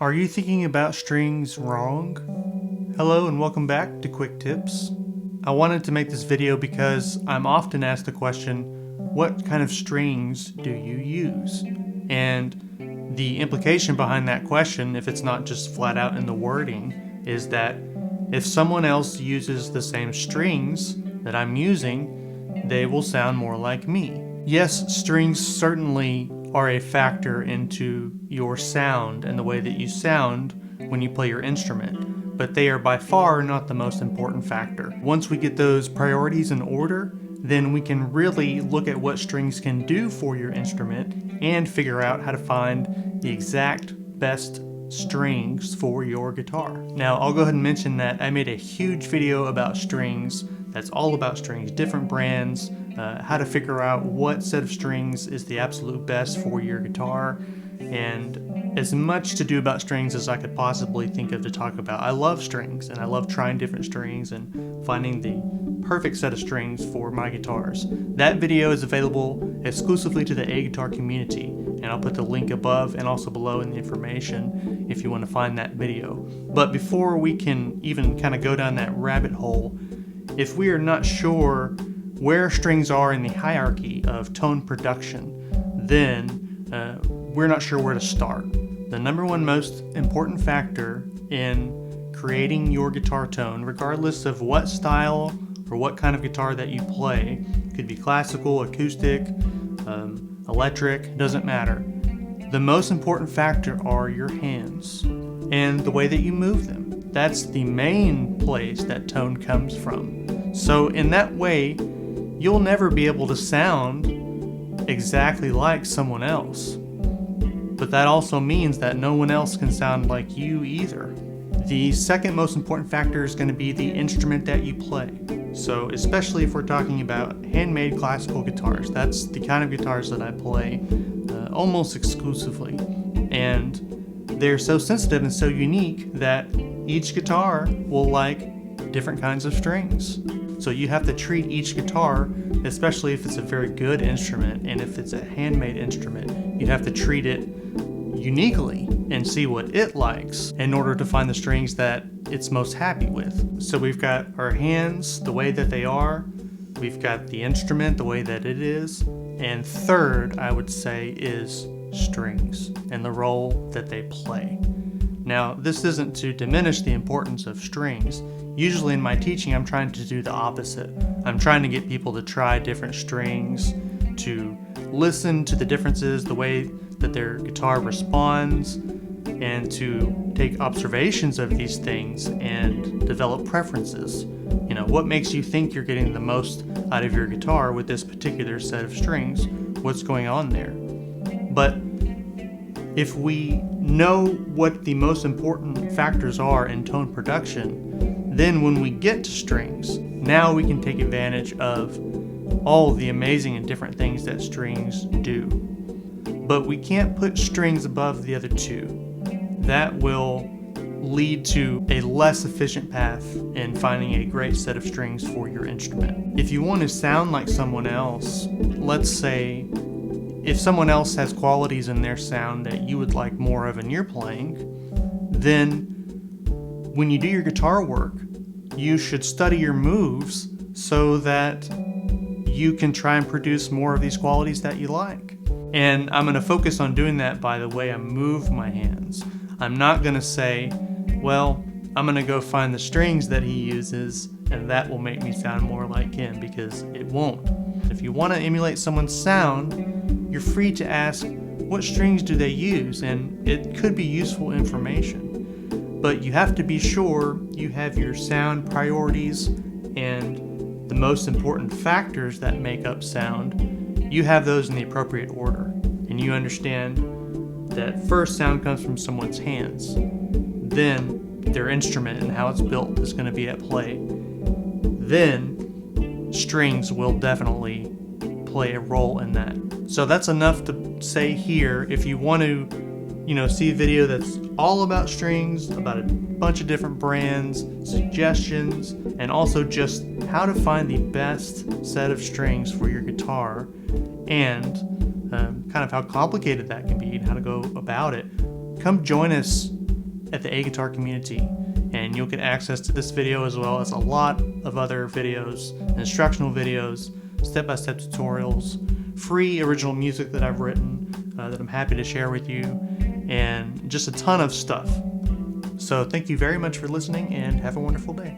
Are you thinking about strings wrong? Hello and welcome back to Quick Tips. I wanted to make this video because I'm often asked the question, what kind of strings do you use? And the implication behind that question, if it's not just flat out in the wording, is that if someone else uses the same strings that I'm using, they will sound more like me. Yes, strings certainly are a factor into your sound and the way that you sound when you play your instrument, but they are by far not the most important factor. Once we get those priorities in order, then we can really look at what strings can do for your instrument and figure out how to find the exact best strings for your guitar. Now, I'll go ahead and mention that I made a huge video about strings that's all about strings, different brands, how to figure out what set of strings is the absolute best for your guitar, and as much to do about strings as I could possibly think of to talk about. I love strings, and I love trying different strings and finding the perfect set of strings for my guitars. That video is available exclusively to the A-Guitar community, and I'll put the link above and also below in the information if you want to find that video. But before we can even kind of go down that rabbit hole, if we are not sure where strings are in the hierarchy of tone production, then we're not sure where to start. The number one most important factor in creating your guitar tone, regardless of what style or what kind of guitar that you play, could be classical, acoustic, electric, doesn't matter. The most important factor are your hands and the way that you move them. That's the main place that tone comes from. So in that way, you'll never be able to sound exactly like someone else. But that also means that no one else can sound like you either. The second most important factor is going to be the instrument that you play. So especially if we're talking about handmade classical guitars, that's the kind of guitars that I play almost exclusively. And they're so sensitive and so unique that each guitar will like different kinds of strings. So you have to treat each guitar, especially if it's a very good instrument and if it's a handmade instrument, you have to treat it uniquely and see what it likes in order to find the strings that it's most happy with. So we've got our hands, the way that they are, we've got the instrument, the way that it is, and third, I would say, is strings and the role that they play. Now, this isn't to diminish the importance of strings. Usually in my teaching, I'm trying to do the opposite. I'm trying to get people to try different strings, to listen to the differences, the way that their guitar responds, and to take observations of these things and develop preferences. You know, what makes you think you're getting the most out of your guitar with this particular set of strings? What's going on there? But if we know what the most important factors are in tone production, then when we get to strings, now we can take advantage of all the amazing and different things that strings do. But we can't put strings above the other two. That will lead to a less efficient path in finding a great set of strings for your instrument. If you want to sound like someone else, let's say if someone else has qualities in their sound that you would like more of in your playing, then when you do your guitar work, you should study your moves so that you can try and produce more of these qualities that you like. And I'm going to focus on doing that by the way I move my hands. I'm not going to say, well, I'm going to go find the strings that he uses and that will make me sound more like him, because it won't. If you want to emulate someone's sound, you're free to ask, what strings do they use? And it could be useful information. But you have to be sure you have your sound priorities and the most important factors that make up sound, you have those in the appropriate order. And you understand that first sound comes from someone's hands. Then their instrument and how it's built is going to be at play. Then strings will definitely play a role in that. So that's enough to say here. If you want to, see a video that's all about strings, about a bunch of different brands, suggestions, and also just how to find the best set of strings for your guitar, and kind of how complicated that can be and how to go about it, come join us at the A Guitar community, and you'll get access to this video as well as a lot of other videos, instructional videos, step-by-step tutorials, free original music that I've written that I'm happy to share with you, and just a ton of stuff. So thank you very much for listening, and have a wonderful day.